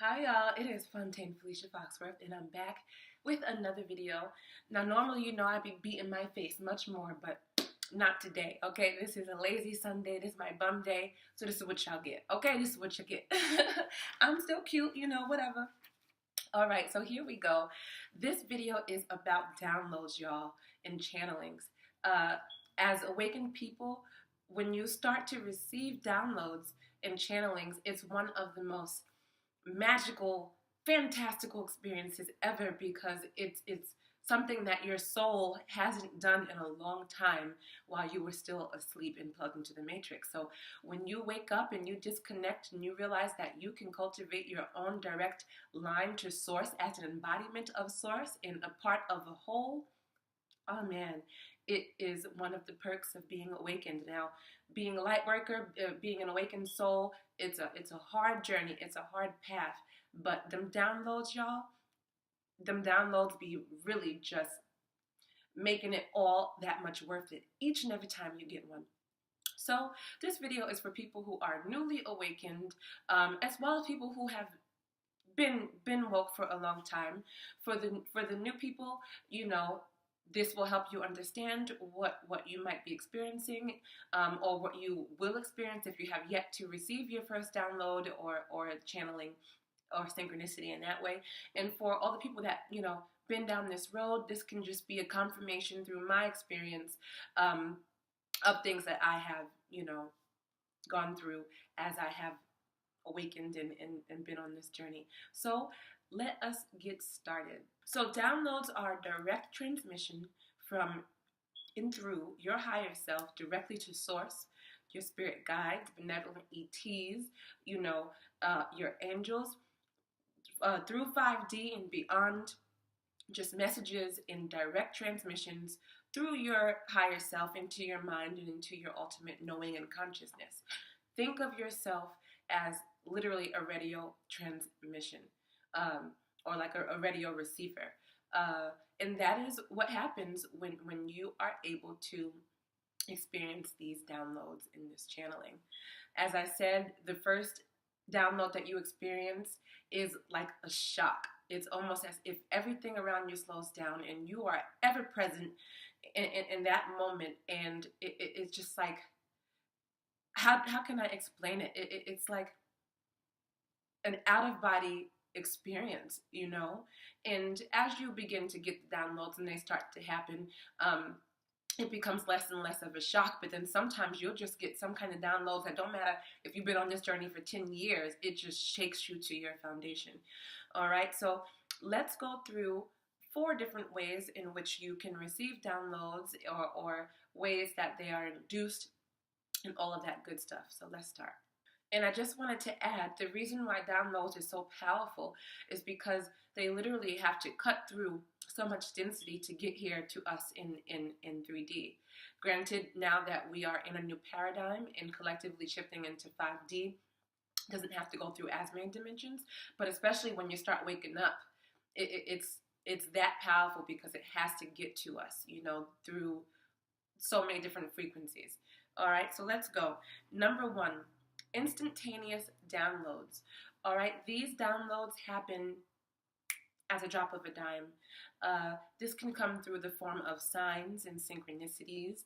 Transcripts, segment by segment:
Hi y'all, it is Fontaine Felicia Foxworth and I'm back with another video. Now normally I'd be beating my face much more, but not today, okay? This is a lazy Sunday, this is my bum day, so this is what y'all get, okay? This is what you get. I'm still cute, whatever. Alright, so here we go. This video is about downloads, y'all, and channelings. As awakened people, when you start to receive downloads and channelings, it's one of the most magical, fantastical experiences ever, because it's something that your soul hasn't done in a long time while you were still asleep and plugged into the matrix. So when you wake up and you disconnect and you realize that you can cultivate your own direct line to source as an embodiment of source and a part of a whole, oh man, it is one of the perks of being awakened. Now, being a light worker, being an awakened soul, it's a hard journey. It's a hard path. But them downloads, y'all, them downloads be really just making it all that much worth it each and every time you get one. So this video is for people who are newly awakened, as well as people who have been woke for a long time. For the new people, this will help you understand what you might be experiencing, or what you will experience if you have yet to receive your first download or channeling or synchronicity in that way. And for all the people that, been down this road, this can just be a confirmation through my experience of things that I have, gone through as I have awakened and been on this journey. So let us get started. So downloads are direct transmission from and through your higher self directly to source, your spirit guides, benevolent ETs, your angels, through 5D and beyond, just messages in direct transmissions through your higher self into your mind and into your ultimate knowing and consciousness. Think of yourself as literally a radio transmission, or like a radio receiver. And that is what happens when you are able to experience these downloads in this channeling. As I said, the first download that you experience is like a shock. It's almost as if everything around you slows down and you are ever present in that moment. And it's just like, how can I explain it? It's like an out-of-body experience, and as you begin to get the downloads and they start to happen, it becomes less and less of a shock. But then sometimes you'll just get some kind of downloads that don't matter if you've been on this journey for 10 years, it just shakes you to your foundation. All right, so let's go through 4 different ways in which you can receive downloads, or ways that they are induced and all of that good stuff. So let's start. And I just wanted to add, the reason why downloads is so powerful is because they literally have to cut through so much density to get here to us in 3D. Granted, now that we are in a new paradigm and collectively shifting into 5D, doesn't have to go through as many dimensions, but especially when you start waking up, it's that powerful because it has to get to us, through so many different frequencies. All right, so let's go. Number 1. Instantaneous downloads. All right, these downloads happen as a drop of a dime. This can come through the form of signs and synchronicities,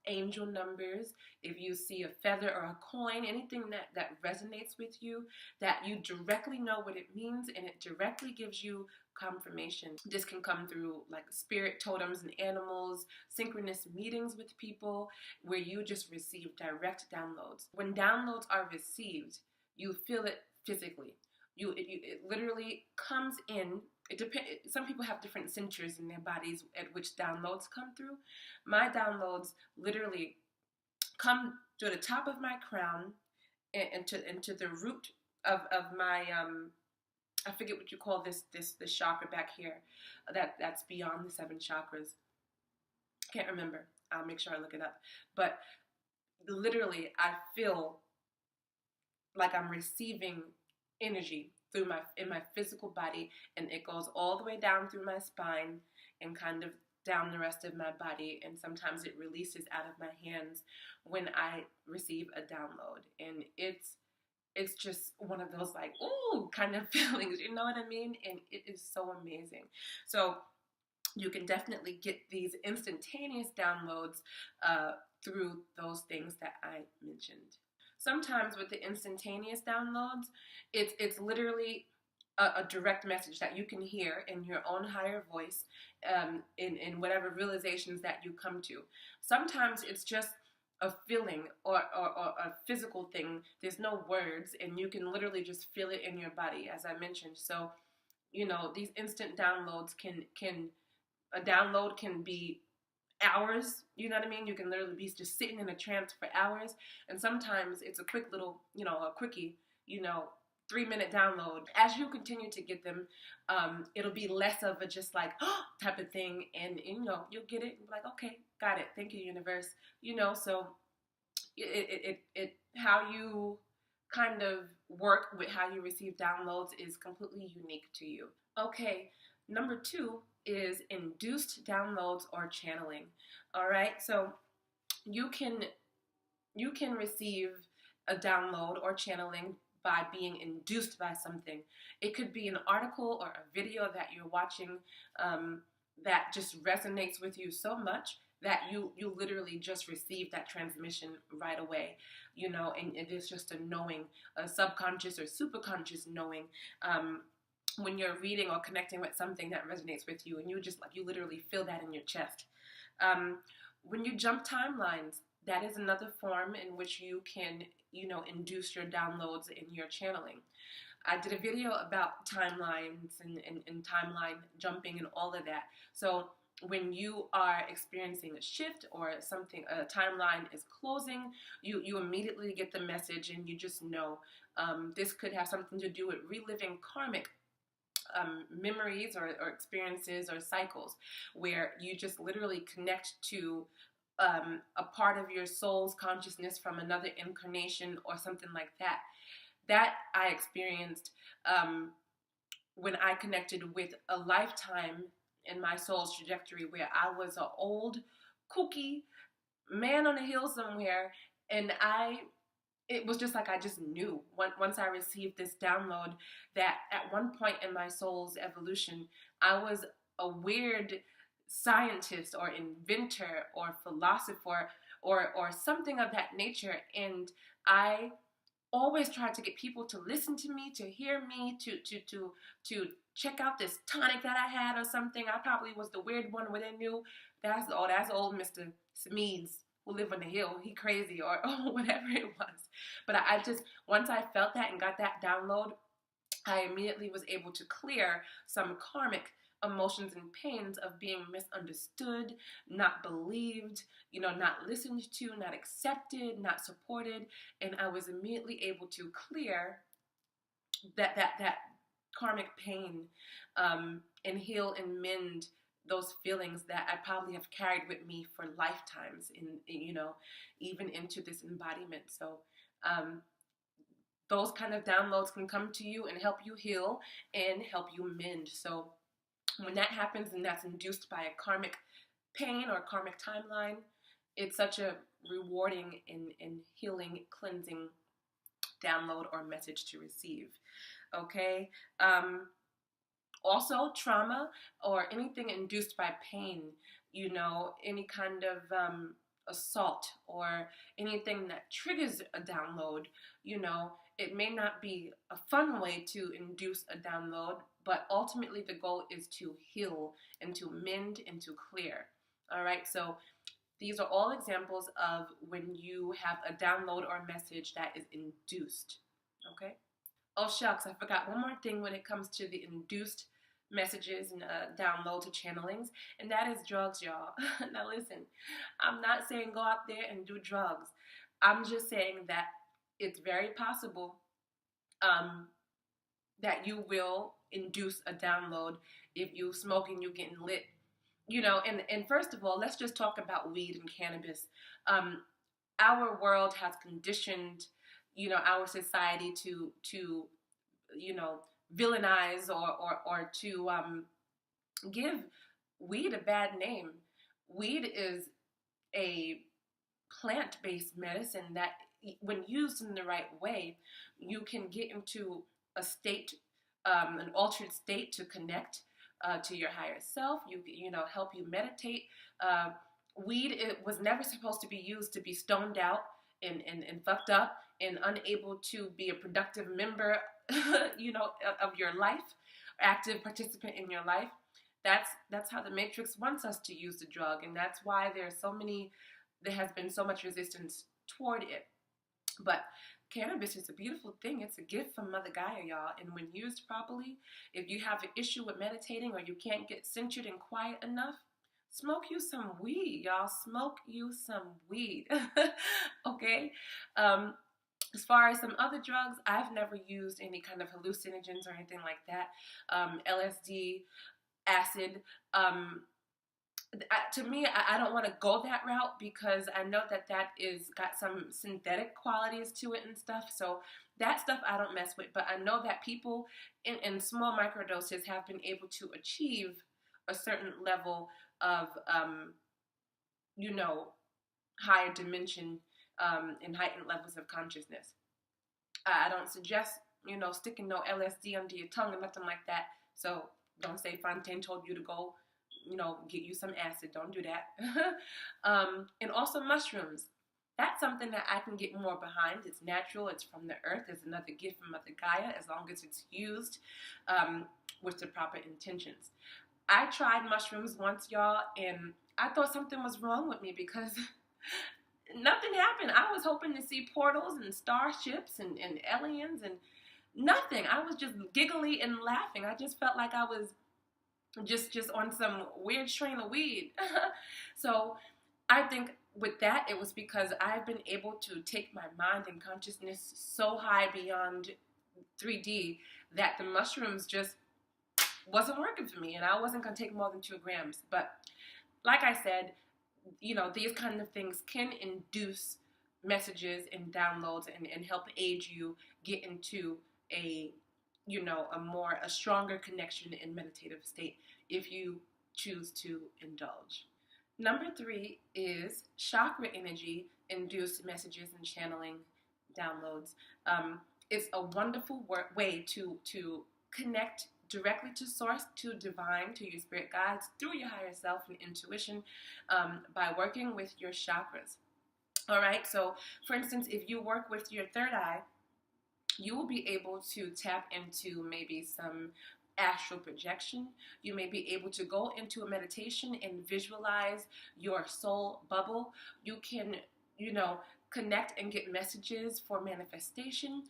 angel numbers. If you see a feather or a coin, anything that resonates with you, that you directly know what it means and it directly gives you confirmation. This can come through like spirit totems and animals, synchronous meetings with people where you just receive direct downloads. When downloads are received, you feel it physically. It literally comes in. It depends. Some people have different centers in their bodies at which downloads come through. My downloads literally come to the top of my crown and to the root of my I forget what you call this chakra back here. That's beyond the 7 chakras. Can't remember. I'll make sure I look it up. But literally, I feel like I'm receiving energy in my physical body, and it goes all the way down through my spine and kind of down the rest of my body, and sometimes it releases out of my hands when I receive a download. And it's it's just one of those like, ooh, kind of feelings, you know what I mean? And it is so amazing. So you can definitely get these instantaneous downloads through those things that I mentioned. Sometimes with the instantaneous downloads, it's literally a direct message that you can hear in your own higher voice, in whatever realizations that you come to. Sometimes it's just a feeling or a physical thing. There's no words, and you can literally just feel it in your body, as I mentioned. So, these instant downloads a download can be hours, you know what I mean? You can literally be just sitting in a trance for hours. And sometimes it's a quick little, a quickie, 3-minute download. As you continue to get them, it'll be less of a just like type of thing, and you'll get it and be like, okay, got it, thank you, universe. So it how you kind of work with how you receive downloads is completely unique to you. Okay, number 2 is induced downloads or channeling. All right, so you can receive a download or channeling by being induced by something. It could be an article or a video that you're watching that just resonates with you so much that you literally just receive that transmission right away, and it is just a knowing, a subconscious or superconscious knowing. When you're reading or connecting with something that resonates with you, and you literally feel that in your chest. When you jump timelines, that is another form in which you can, induce your downloads in your channeling. I did a video about timelines and timeline jumping and all of that. So when you are experiencing a shift or something, a timeline is closing, you immediately get the message, and you just know this could have something to do with reliving karmic memories or experiences or cycles, where you just literally connect to a part of your soul's consciousness from another incarnation or something like that. That I experienced when I connected with a lifetime in my soul's trajectory, where I was an old, kooky man on a hill somewhere, and it was just like I just knew once I received this download that at one point in my soul's evolution, I was a weird scientist or inventor or philosopher or something of that nature, and I always tried to get people to listen to me, to hear me, to check out this tonic that I had or something. I probably was the weird one where they knew that's old Mr. Smeeds who live on the hill, he crazy, or whatever it was. But I just, once I felt that and got that download, I immediately was able to clear some karmic emotions and pains of being misunderstood, not believed, not listened to, not accepted, not supported. And I was immediately able to clear that karmic pain, and heal and mend those feelings that I probably have carried with me for lifetimes, even into this embodiment. So those kind of downloads can come to you and help you heal and help you mend. So when that happens, and that's induced by a karmic pain or karmic timeline, it's such a rewarding and healing, cleansing download or message to receive. Okay. Also, trauma or anything induced by pain, any kind of assault or anything that triggers a download, it may not be a fun way to induce a download, but ultimately the goal is to heal and to mend and to clear. All right, so these are all examples of when you have a download or message that is induced. Okay. Oh shucks, I forgot one more thing when it comes to the induced messages and downloads or channelings, and that is drugs, y'all. Now listen, I'm not saying go out there and do drugs. I'm just saying that it's very possible that you will induce a download if you smoke and you getting lit. And first of all, let's just talk about weed and cannabis. Our world has conditioned, our society to villainize or to give weed a bad name. Weed is a plant-based medicine that, when used in the right way, you can get into a state, an altered state to connect to your higher self. You know, help you meditate. Weed, it was never supposed to be used to be stoned out and fucked up and unable to be a productive member, you know, of your life, active participant in your life. That's how the Matrix wants us to use the drug, and that's why there has been so much resistance toward it. But cannabis is a beautiful thing. It's a gift from Mother Gaia, y'all. And when used properly, if you have an issue with meditating or you can't get centered and quiet enough, smoke you some weed, y'all. Smoke you some weed. Okay? As far as some other drugs, I've never used any kind of hallucinogens or anything like that. LSD, acid. To me, I don't want to go that route because I know that is got some synthetic qualities to it and stuff. So that stuff I don't mess with. But I know that people in small microdoses have been able to achieve a certain level of, you know, higher dimension and heightened levels of consciousness. I don't suggest, you know, sticking no LSD under your tongue or nothing like that. So don't say Fontaine told you to go, you know, get you some acid. Don't do that. And also mushrooms. That's something that I can get more behind. It's natural. It's from the earth. It's another gift from Mother Gaia as long as it's used with the proper intentions. I tried mushrooms once, y'all, and I thought something was wrong with me because nothing happened. I was hoping to see portals and starships and aliens and nothing. I was just giggly and laughing. I just felt like I was just on some weird strain of weed. So I think with that, it was because I've been able to take my mind and consciousness so high beyond 3D that the mushrooms just wasn't working for me, and I wasn't going to take more than 2 grams. But like I said, you know, these kind of things can induce messages and downloads and help aid you get into a, you know, a stronger connection and meditative state if you choose to indulge. Number 3 is chakra energy induced messages and channeling downloads. It's a wonderful way to connect directly to source, to divine, to your spirit guides through your higher self and intuition by working with your chakras. All right, so for instance, if you work with your third eye, you will be able to tap into maybe some astral projection. You may be able to go into a meditation and visualize your soul bubble. You can, you know, connect and get messages for manifestation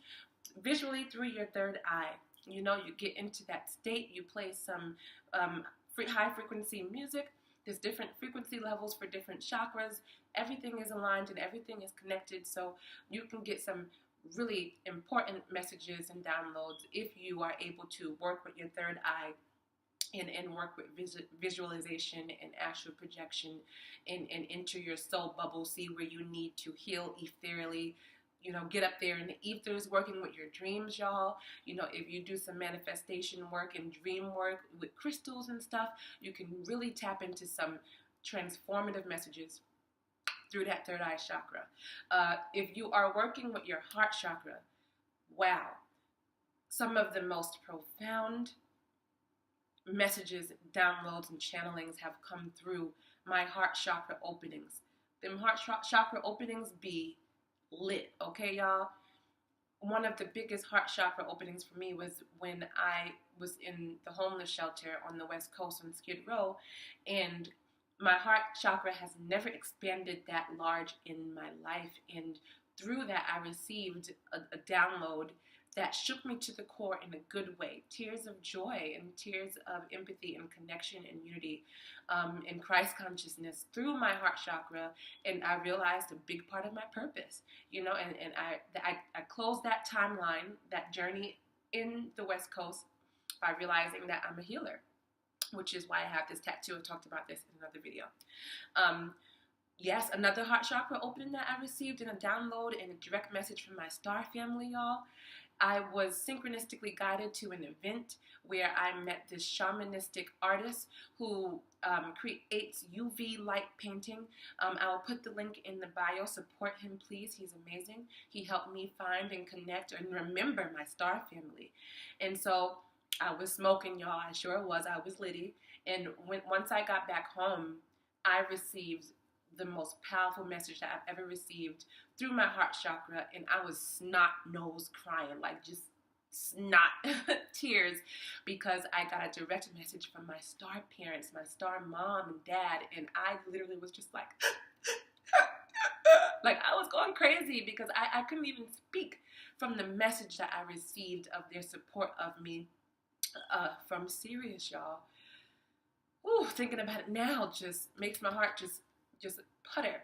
visually through your third eye. You know, you get into that state, you play some high frequency music. There's different frequency levels for different chakras. Everything is aligned and everything is connected, so you can get some really important messages and downloads if you are able to work with your third eye and work with visualization and astral projection and enter your soul bubble, see where you need to heal ethereally. You know, get up there in the ethers, working with your dreams, y'all. You know, if you do some manifestation work and dream work with crystals and stuff, you can really tap into some transformative messages through that third eye chakra. If you are working with your heart chakra, wow, some of the most profound messages, downloads, and channelings have come through my heart chakra openings. Them heart chakra openings be lit, okay, y'all? One of the biggest heart chakra openings for me was when I was in the homeless shelter on the West Coast on Skid Row, and my heart chakra has never expanded that large in my life, and through that I received a download that shook me to the core in a good way. Tears of joy and tears of empathy and connection and unity and Christ consciousness through my heart chakra, and I realized a big part of my purpose, you know, and I closed that timeline, that journey in the West Coast by realizing that I'm a healer, which is why I have this tattoo. I talked about this in another video. Yes, another heart chakra opening that I received in a download and a direct message from my star family, y'all. I was synchronistically guided to an event where I met this shamanistic artist who creates UV light painting. I will put the link in the bio. Support him, please. He's amazing. He helped me find and connect and remember my star family. And so I was smoking, y'all. I sure was. I was litty. And once I got back home, I received the most powerful message that I've ever received through my heart chakra, and I was snot nose crying, like just snot tears, because I got a direct message from my star parents, my star mom and dad, and I literally was just like like I was going crazy because I couldn't even speak from the message that I received of their support of me from Sirius, y'all. Ooh, thinking about it now just makes my heart just putter,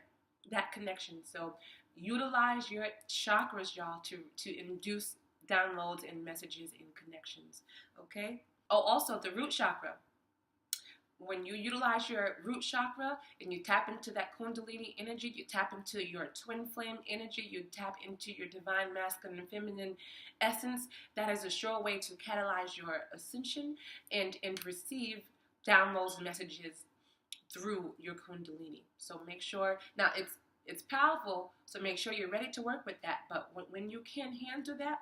that connection. So utilize your chakras, y'all, to induce downloads and messages and connections. Okay? Oh, also the root chakra. When you utilize your root chakra and you tap into that kundalini energy, you tap into your twin flame energy, you tap into your divine masculine and feminine essence, that is a sure way to catalyze your ascension and receive downloads and messages through your kundalini. So make sure, now it's powerful, so make sure you're ready to work with that. But when you can handle that,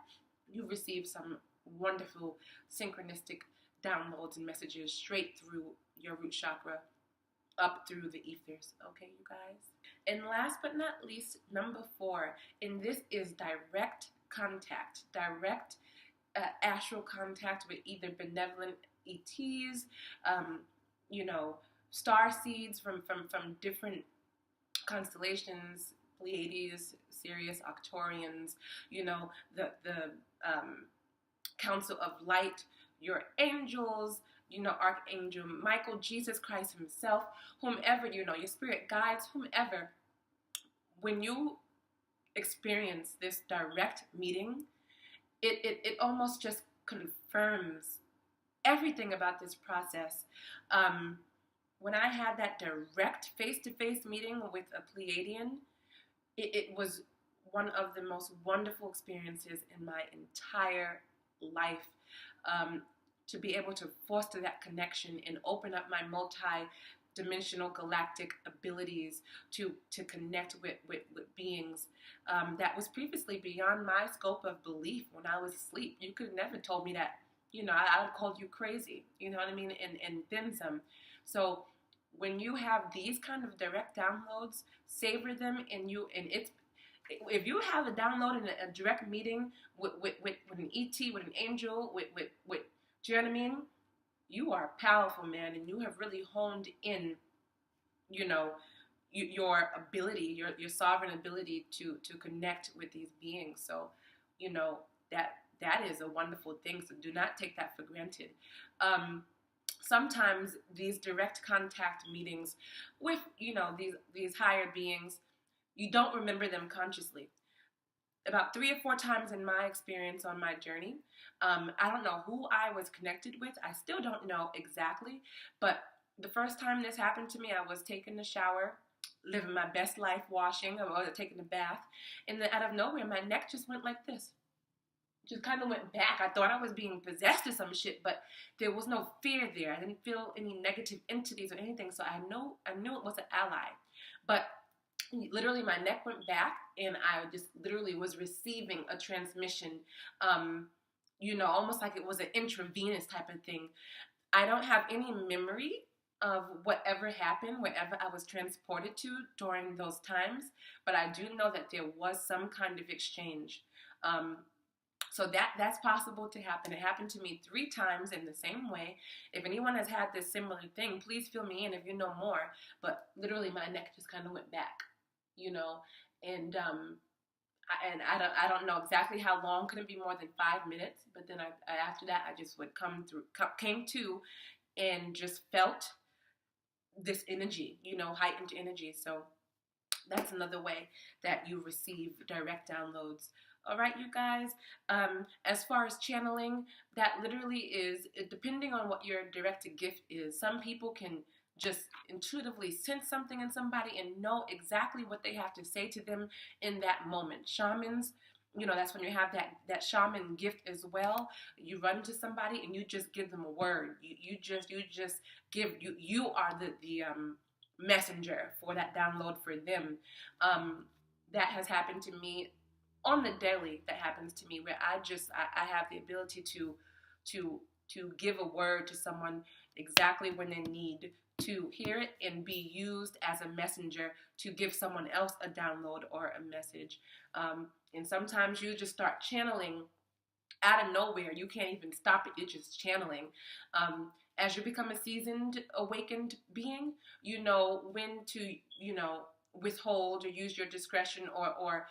you receive some wonderful synchronistic downloads and messages straight through your root chakra up through the ethers. Okay, you guys? And last but not least, number 4, and this is direct contact, direct astral contact with either benevolent ETs, star seeds from different constellations, Pleiades, Sirius, Arcturians, the Council of Light, your angels, Archangel Michael, Jesus Christ himself, whomever, your spirit guides, whomever. When you experience this direct meeting, it almost just confirms everything about this process. When I had that direct face-to-face meeting with a Pleiadian, it was one of the most wonderful experiences in my entire life. To be able to foster that connection and open up my multi-dimensional galactic abilities to connect with beings that was previously beyond my scope of belief when I was asleep. You could have never told me that. I would call you crazy. You know what I mean? And then some. So when you have these kind of direct downloads, savor them, if you have a download in a direct meeting with an ET, with an angel, with do you know what I mean? You are powerful, man, and you have really honed in, your ability, your sovereign ability to connect with these beings. So, that is a wonderful thing. So do not take that for granted. Sometimes these direct contact meetings with, these higher beings, you don't remember them consciously. About 3 or 4 times in my experience on my journey, I don't know who I was connected with. I still don't know exactly. But the first time this happened to me, I was taking a shower, living my best life, washing, I was taking a bath. And then out of nowhere, my neck just went like this. Just kind of went back. I thought I was being possessed or some shit, but there was no fear there. I didn't feel any negative entities or anything. So I knew it was an ally. But literally my neck went back and I just literally was receiving a transmission, almost like it was an intravenous type of thing. I don't have any memory of whatever happened, wherever I was transported to during those times, but I do know that there was some kind of exchange. So that's possible to happen. It happened to me 3 times in the same way. If anyone has had this similar thing, please fill me in if you know more. But literally my neck just kind of went back, and I don't know exactly how long. Couldn't be more than 5 minutes. But then after that, I just came to, and just felt this energy, heightened energy. So that's another way that you receive direct downloads. All right, you guys. As far as channeling, that literally is, depending on what your directed gift is. Some people can just intuitively sense something in somebody and know exactly what they have to say to them in that moment. Shamans, you know, that's when you have that shaman gift as well. You run to somebody and you just give them a word. You just give, you are the messenger for that download for them. That has happened to me on the daily. That happens to me where I have the ability to give a word to someone exactly when they need to hear it and be used as a messenger to give someone else a download or a message. And sometimes you just start channeling out of nowhere. You can't even stop it. You're just channeling. As you become a seasoned, awakened being, you know when to, you know, withhold or use your discretion, or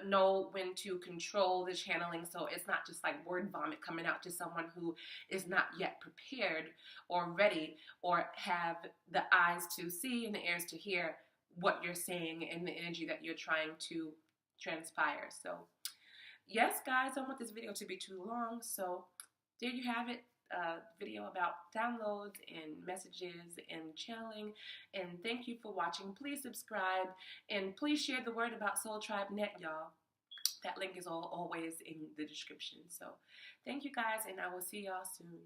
know when to control the channeling, so it's not just like word vomit coming out to someone who is not yet prepared or ready, or have the eyes to see and the ears to hear what you're saying and the energy that you're trying to transpire. So yes, guys, I don't want this video to be too long, so there you have it. Video about downloads and messages and channeling. And thank you for watching. Please subscribe and please share the word about Soul Tribe Net, y'all. That link is always in the description. So thank you, guys, and I will see y'all soon.